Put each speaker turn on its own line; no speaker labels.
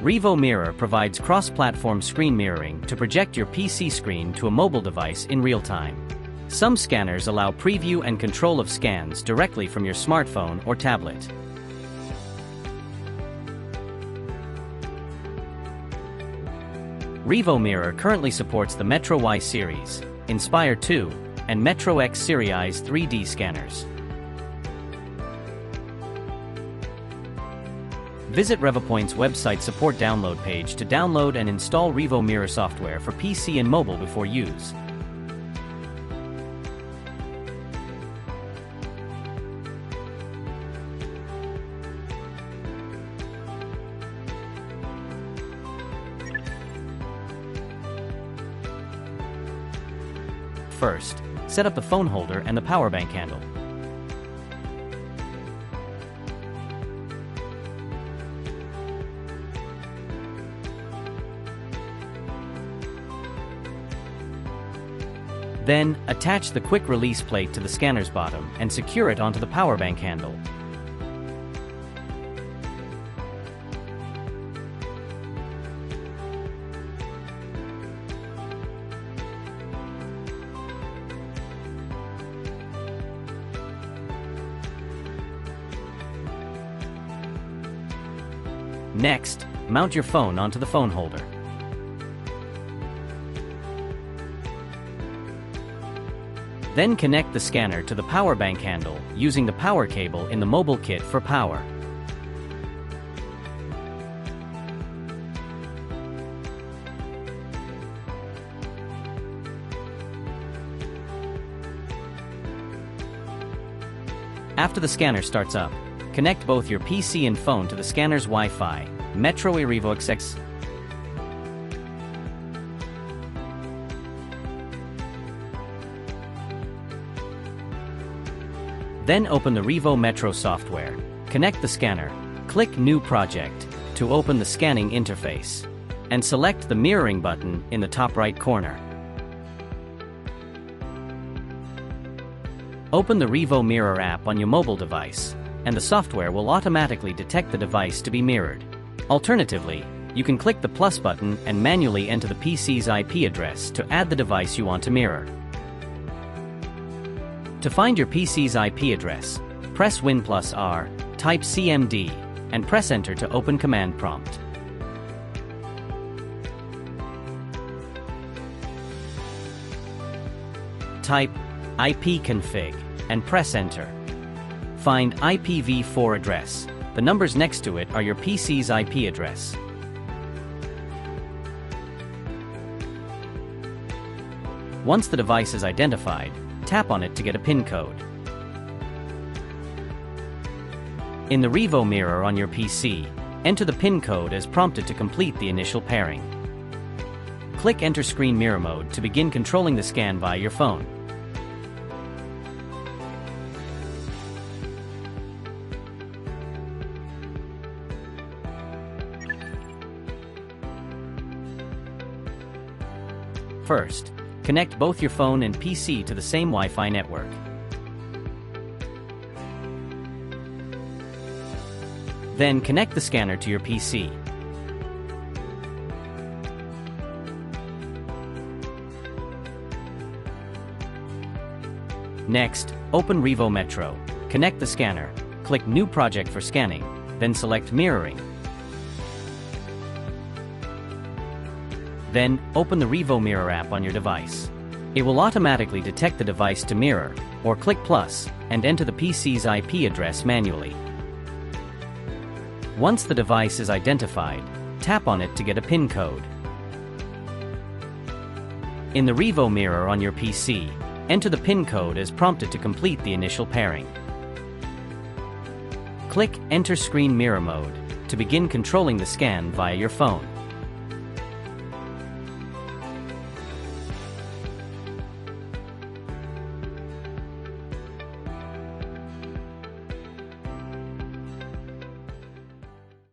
Revo Mirror provides cross-platform screen mirroring to project your PC screen to a mobile device in real time. Some scanners allow preview and control of scans directly from your smartphone or tablet. Revo Mirror currently supports the Metro Y series, Inspire 2, and Metro X series 3D scanners. Visit Revopoint's website support download page to download and install Revo Mirror software for PC and mobile before use. First, set up the phone holder and the power bank handle. Then, attach the quick release plate to the scanner's bottom and secure it onto the power bank handle. Next, mount your phone onto the phone holder. Then connect the scanner to the power bank handle using the power cable in the mobile kit for power. After the scanner starts up, connect both your PC and phone to the scanner's Wi-Fi, Metro Y Revo XX. Then open the Revo Metro software, connect the scanner, click New Project to open the scanning interface, and select the mirroring button in the top right corner. Open the Revo Mirror app on your mobile device, and the software will automatically detect the device to be mirrored. Alternatively, you can click the plus button and manually enter the PC's IP address to add the device you want to mirror. To find your PC's IP address, press Win+R, type CMD, and press Enter to open command prompt. Type ipconfig and press Enter. Find IPv4 address. The numbers next to it are your PC's IP address. Once the device is identified, tap on it to get a PIN code. In the Revo Mirror on your PC, enter the PIN code as prompted to complete the initial pairing. Click Enter Screen Mirror Mode to begin controlling the scan via your phone. First, connect both your phone and PC to the same Wi-Fi network. Then connect the scanner to your PC. Next, open Revo Metro, connect the scanner, click New Project for scanning, then select Mirroring. Then, open the Revo Mirror app on your device. It will automatically detect the device to mirror, or click plus, and enter the PC's IP address manually. Once the device is identified, tap on it to get a PIN code. In the Revo Mirror on your PC, enter the PIN code as prompted to complete the initial pairing. Click Enter Screen Mirror Mode to begin controlling the scan via your phone.